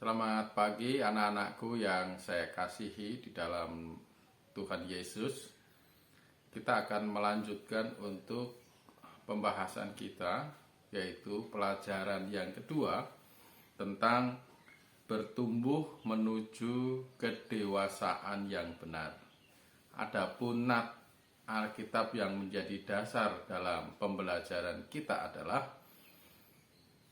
Selamat pagi anak-anakku yang saya kasihi di dalam Tuhan Yesus. Kita akan melanjutkan untuk pembahasan kita, yaitu pelajaran yang kedua tentang bertumbuh menuju kedewasaan yang benar. Adapun nat Alkitab yang menjadi dasar dalam pembelajaran kita adalah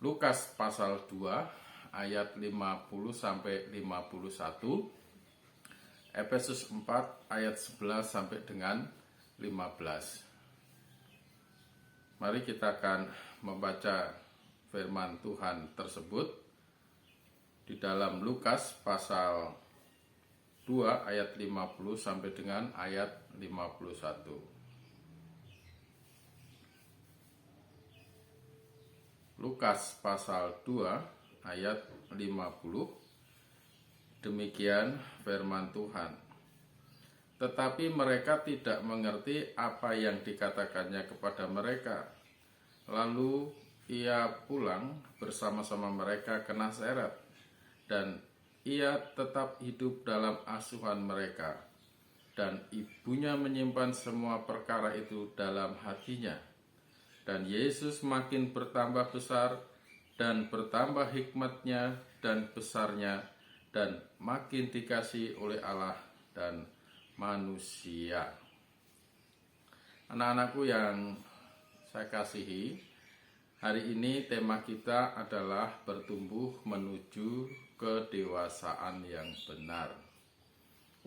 Lukas pasal 2 ayat 50 sampai 51, Efesus 4 ayat 11 sampai dengan 15. Mari kita akan membaca firman Tuhan tersebut di dalam Lukas pasal 2 ayat 50 sampai dengan ayat 51. Lukas pasal 2 ayat 50. Demikian firman Tuhan. Tetapi mereka tidak mengerti apa yang dikatakannya kepada mereka. Lalu ia pulang bersama-sama mereka ke Nazaret, dan ia tetap hidup dalam asuhan mereka, dan ibunya menyimpan semua perkara itu dalam hatinya. Dan Yesus makin bertambah besar dan bertambah hikmatnya dan besarnya, dan makin dikasihi oleh Allah dan manusia. Anak-anakku yang saya kasihi, hari ini tema kita adalah bertumbuh menuju kedewasaan yang benar.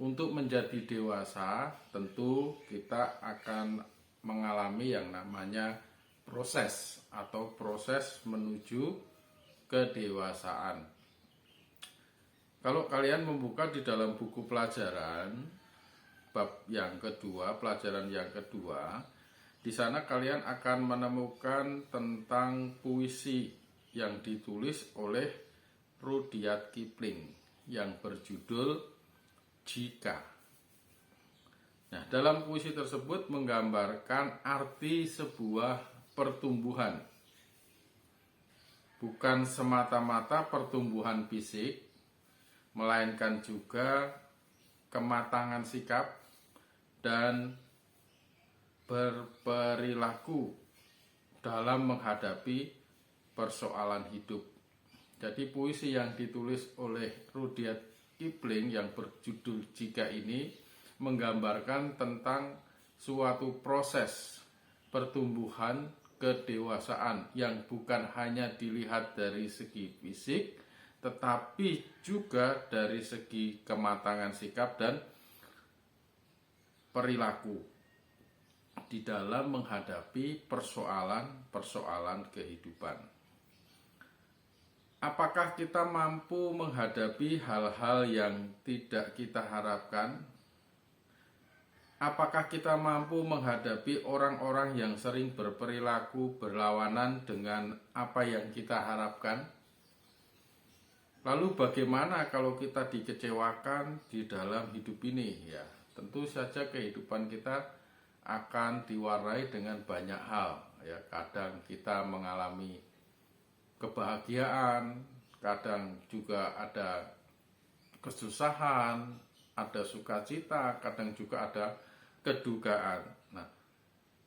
Untuk menjadi dewasa, tentu kita akan mengalami yang namanya proses atau proses menuju kedewasaan. Kalau kalian membuka di dalam buku pelajaran bab yang kedua, pelajaran yang kedua, di sana kalian akan menemukan tentang puisi yang ditulis oleh Rudyard Kipling yang berjudul Jika. Nah, dalam puisi tersebut menggambarkan arti sebuah pertumbuhan, bukan semata-mata pertumbuhan fisik, melainkan juga kematangan sikap dan berperilaku dalam menghadapi persoalan hidup. Jadi puisi yang ditulis oleh Rudyard Kipling yang berjudul Jika ini menggambarkan tentang suatu proses pertumbuhan kedewasaan yang bukan hanya dilihat dari segi fisik, tetapi juga dari segi kematangan sikap dan perilaku di dalam menghadapi persoalan-persoalan kehidupan. Apakah kita mampu menghadapi hal-hal yang tidak kita harapkan? Apakah kita mampu menghadapi orang-orang yang sering berperilaku berlawanan dengan apa yang kita harapkan? Lalu bagaimana kalau kita dikecewakan di dalam hidup ini? Ya, tentu saja kehidupan kita akan diwarnai dengan banyak hal. Ya, kadang kita mengalami kebahagiaan, kadang juga ada kesusahan, ada sukacita, kadang juga ada kedukaan. Nah,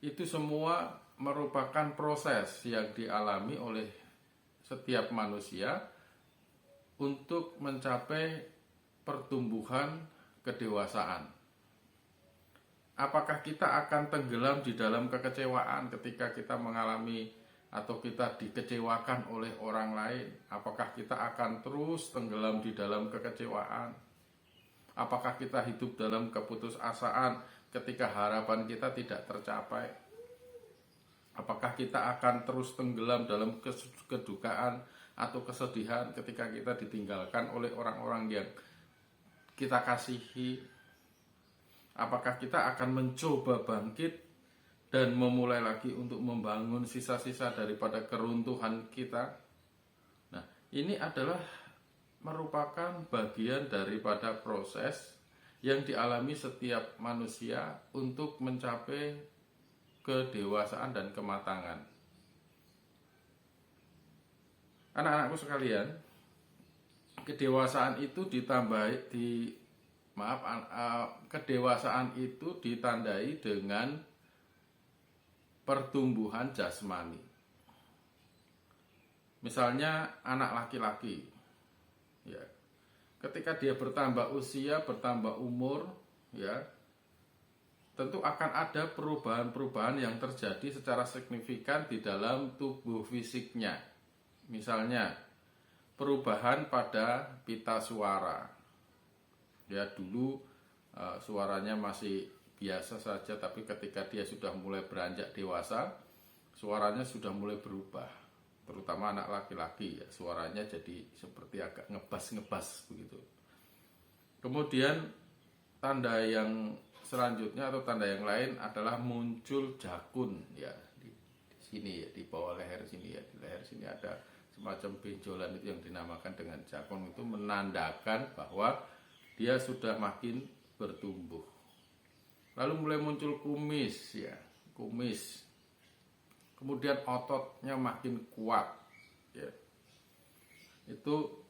itu semua merupakan proses yang dialami oleh setiap manusia untuk mencapai pertumbuhan kedewasaan. Apakah kita akan tenggelam di dalam kekecewaan ketika kita mengalami atau kita dikecewakan oleh orang lain? Apakah kita akan terus tenggelam di dalam kekecewaan? Apakah kita hidup dalam keputusasaan ketika harapan kita tidak tercapai? Apakah kita akan terus tenggelam dalam kedukaan atau kesedihan ketika kita ditinggalkan oleh orang-orang yang kita kasihi? Apakah kita akan mencoba bangkit dan memulai lagi untuk membangun sisa-sisa daripada keruntuhan kita? Nah, ini adalah merupakan bagian daripada proses yang dialami setiap manusia untuk mencapai kedewasaan dan kematangan. Anak-anakku sekalian, kedewasaan itu kedewasaan itu ditandai dengan pertumbuhan jasmani. Misalnya anak laki-laki, ya, ketika dia bertambah usia, bertambah umur, ya, tentu akan ada perubahan-perubahan yang terjadi secara signifikan di dalam tubuh fisiknya. Misalnya perubahan pada pita suara. Ya, dulu suaranya masih biasa saja, tapi ketika dia sudah mulai beranjak dewasa, suaranya sudah mulai berubah. Terutama anak laki-laki, ya, suaranya jadi seperti agak ngebas-ngebas begitu. Kemudian tanda yang selanjutnya atau tanda yang lain adalah muncul jakun, ya, di sini, ya, di bawah leher sini, ya, di leher sini ada semacam benjolan, itu yang dinamakan dengan jakun. Itu menandakan bahwa dia sudah makin bertumbuh. Lalu mulai muncul kumis, ya, kumis. Kemudian ototnya makin kuat, ya. Itu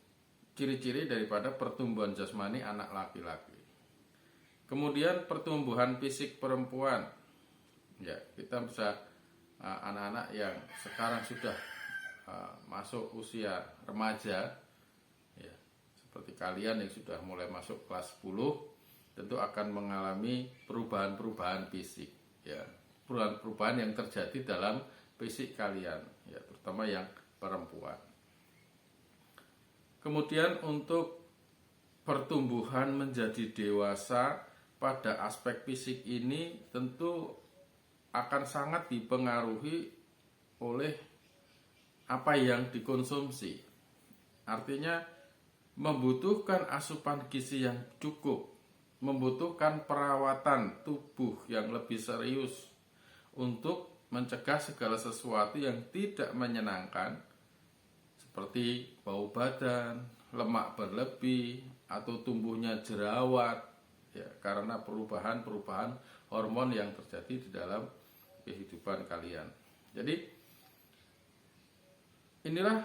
ciri-ciri daripada pertumbuhan jasmani anak laki-laki. Kemudian pertumbuhan fisik perempuan, ya, kita bisa anak-anak yang sekarang sudah masuk usia remaja, ya, seperti kalian yang sudah mulai masuk kelas 10, tentu akan mengalami perubahan-perubahan fisik, ya, perubahan-perubahan yang terjadi dalam fisik kalian, ya, terutama yang perempuan. Kemudian untuk pertumbuhan menjadi dewasa pada aspek fisik ini tentu akan sangat dipengaruhi oleh apa yang dikonsumsi. Artinya membutuhkan asupan gizi yang cukup, membutuhkan perawatan tubuh yang lebih serius untuk mencegah segala sesuatu yang tidak menyenangkan seperti bau badan, lemak berlebih, atau tumbuhnya jerawat, ya, karena perubahan-perubahan hormon yang terjadi di dalam kehidupan kalian. Jadi inilah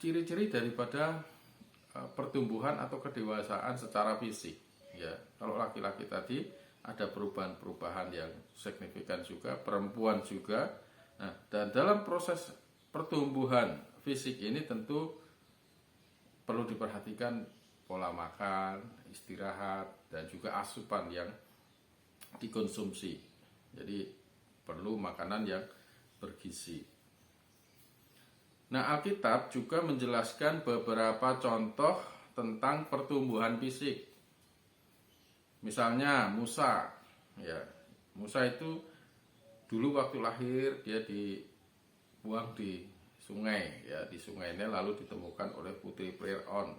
ciri-ciri daripada pertumbuhan atau kedewasaan secara fisik. Ya, kalau laki-laki tadi ada perubahan-perubahan yang signifikan juga, perempuan juga. Nah, dan dalam proses pertumbuhan fisik ini tentu perlu diperhatikan pola makan, istirahat, dan juga asupan yang dikonsumsi. Jadi perlu makanan yang bergizi. Nah, Alkitab juga menjelaskan beberapa contoh tentang pertumbuhan fisik. Misalnya Musa, ya, Musa itu dulu waktu lahir dia dibuang di sungai, ya, di sungai Nil, lalu ditemukan oleh putri Firaun.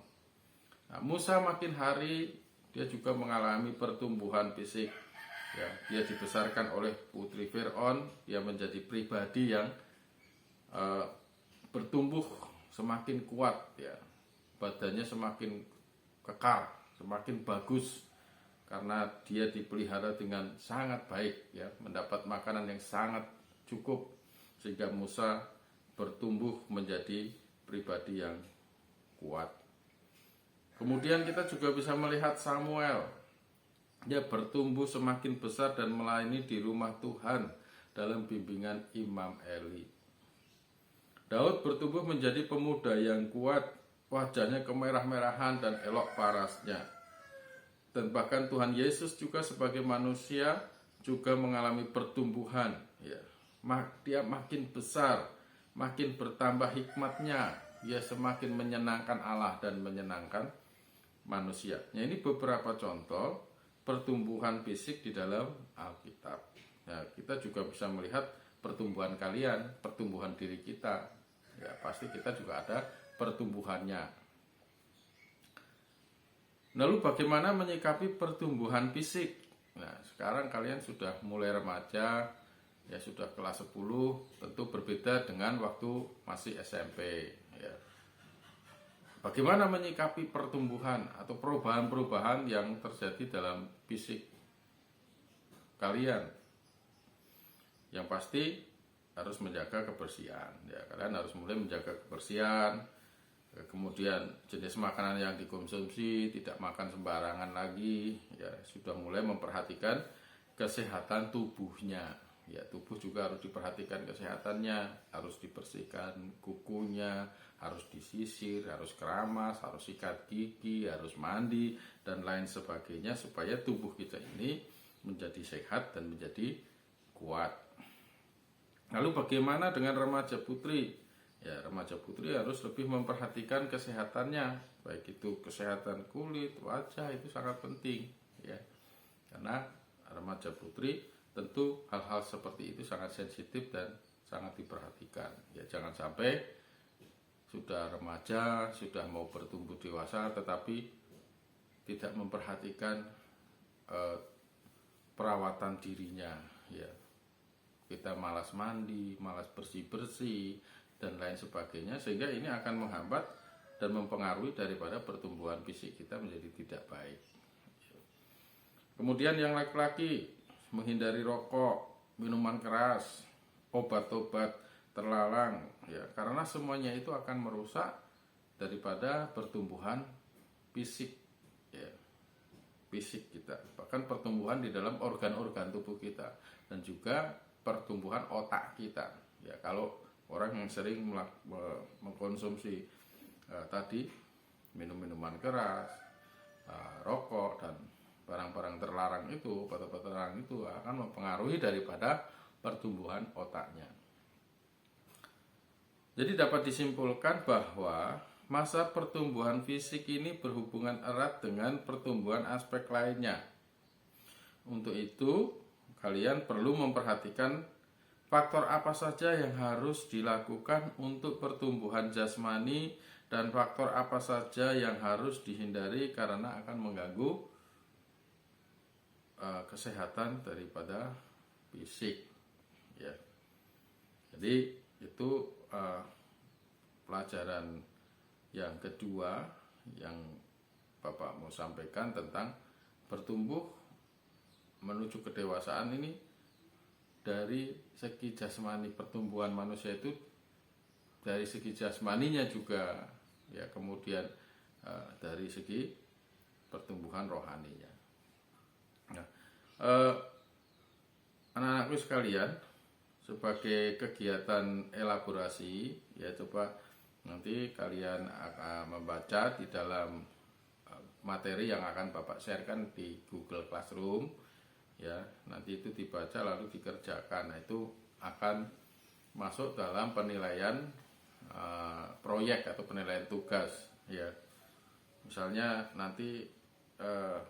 Nah, Musa makin hari dia juga mengalami pertumbuhan fisik, ya, dia dibesarkan oleh putri Firaun, dia menjadi pribadi yang bertumbuh semakin kuat, ya, badannya semakin kekar, semakin bagus, karena dia dipelihara dengan sangat baik, ya, mendapat makanan yang sangat cukup, sehingga Musa bertumbuh menjadi pribadi yang kuat. Kemudian kita juga bisa melihat Samuel, dia bertumbuh semakin besar dan melayani di rumah Tuhan dalam bimbingan Imam Eli. Daud bertumbuh menjadi pemuda yang kuat, wajahnya kemerah-merahan dan elok parasnya. Dan bahkan Tuhan Yesus juga sebagai manusia juga mengalami pertumbuhan, ya. Dia makin besar, makin bertambah hikmatnya, dia semakin menyenangkan Allah dan menyenangkan manusia. Nah, ini beberapa contoh pertumbuhan fisik di dalam Alkitab. Nah, kita juga bisa melihat pertumbuhan kalian, pertumbuhan diri kita. Ya, pasti kita juga ada pertumbuhannya. Lalu bagaimana menyikapi pertumbuhan fisik? Nah, sekarang kalian sudah mulai remaja, ya, sudah kelas 10, tentu berbeda dengan waktu masih SMP, ya. Bagaimana menyikapi pertumbuhan atau perubahan-perubahan yang terjadi dalam fisik kalian? Yang pasti harus menjaga kebersihan, ya. Kalian harus mulai menjaga kebersihan, Kemudian jenis makanan yang dikonsumsi, tidak makan sembarangan lagi, ya sudah mulai memperhatikan kesehatan tubuhnya. Ya, tubuh juga harus diperhatikan kesehatannya, harus dibersihkan kukunya, harus disisir, harus keramas, harus sikat gigi, harus mandi, dan lain sebagainya supaya tubuh kita ini menjadi sehat dan menjadi kuat. Lalu bagaimana dengan remaja putri? Ya, remaja putri harus lebih memperhatikan kesehatannya, baik itu kesehatan kulit, wajah, itu sangat penting, ya. Karena remaja putri tentu hal-hal seperti itu sangat sensitif dan sangat diperhatikan. Ya, jangan sampai sudah remaja, sudah mau bertumbuh dewasa, tetapi tidak memperhatikan perawatan dirinya. Ya, kita malas mandi, malas bersih-bersih, dan lain sebagainya, sehingga ini akan menghambat dan mempengaruhi daripada pertumbuhan fisik kita menjadi tidak baik. Kemudian yang laki-laki, menghindari rokok, minuman keras, obat-obat terlarang, ya, karena semuanya itu akan merusak daripada pertumbuhan fisik, ya, fisik kita, bahkan pertumbuhan di dalam organ-organ tubuh kita, dan juga pertumbuhan otak kita. Ya, kalau orang yang sering mengkonsumsi tadi minum-minuman keras, rokok, dan barang-barang terlarang itu, obat-obat terlarang itu akan mempengaruhi daripada pertumbuhan otaknya. Jadi dapat disimpulkan bahwa masa pertumbuhan fisik ini berhubungan erat dengan pertumbuhan aspek lainnya. Untuk itu, kalian perlu memperhatikan faktor apa saja yang harus dilakukan untuk pertumbuhan jasmani dan faktor apa saja yang harus dihindari karena akan mengganggu kesehatan daripada fisik, ya. Jadi itu pelajaran yang kedua yang Bapak mau sampaikan tentang bertumbuh menuju kedewasaan ini dari segi jasmani. Pertumbuhan manusia itu dari segi jasmaninya juga, ya, kemudian dari segi pertumbuhan rohaninya. Nah, anak-anakku sekalian, sebagai kegiatan elaborasi, ya, coba nanti kalian akan membaca di dalam materi yang akan Bapak sharekan di Google Classroom, ya. Nanti itu dibaca lalu dikerjakan. Nah, itu akan masuk dalam penilaian proyek atau penilaian tugas, ya. Misalnya nanti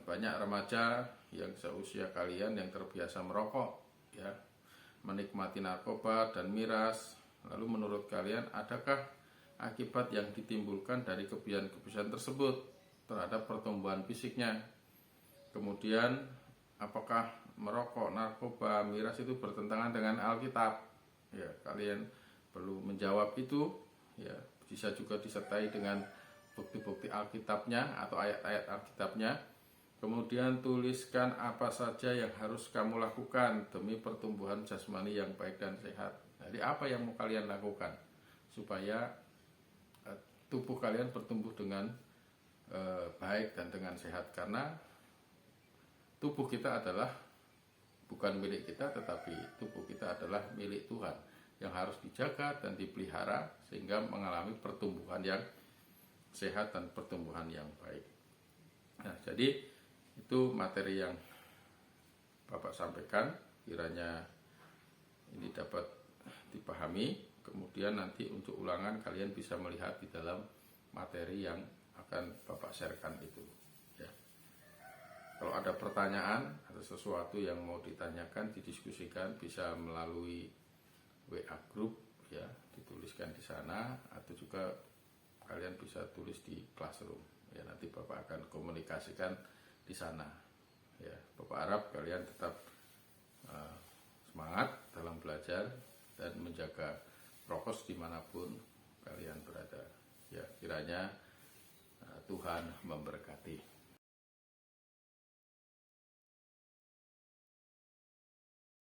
banyak remaja yang seusia kalian yang terbiasa merokok, ya, menikmati narkoba dan miras. Lalu menurut kalian, adakah akibat yang ditimbulkan dari kebiasaan-kebiasaan tersebut terhadap pertumbuhan fisiknya? Kemudian, apakah merokok, narkoba, miras itu bertentangan dengan Alkitab? Ya, kalian perlu menjawab itu, ya. Bisa juga disertai dengan bukti-bukti Alkitabnya atau ayat-ayat Alkitabnya. Kemudian tuliskan apa saja yang harus kamu lakukan demi pertumbuhan jasmani yang baik dan sehat. Jadi apa yang mau kalian lakukan supaya tubuh kalian bertumbuh dengan baik dan dengan sehat. Karena tubuh kita adalah bukan milik kita, tetapi tubuh kita adalah milik Tuhan yang harus dijaga dan dipelihara sehingga mengalami pertumbuhan yang sehat dan pertumbuhan yang baik. Nah, jadi itu materi yang Bapak sampaikan, kiranya ini dapat dipahami. Kemudian nanti untuk ulangan kalian bisa melihat di dalam materi yang akan Bapak sharekan itu, ya. Kalau ada pertanyaan atau sesuatu yang mau ditanyakan, didiskusikan, bisa melalui WA group, ya, dituliskan di sana, atau juga kalian bisa tulis di Classroom, ya. Nanti Bapak akan komunikasikan di sana, ya. Bapak harap kalian tetap semangat dalam belajar dan menjaga prokes dimanapun kalian berada, ya. Kiranya Tuhan memberkati.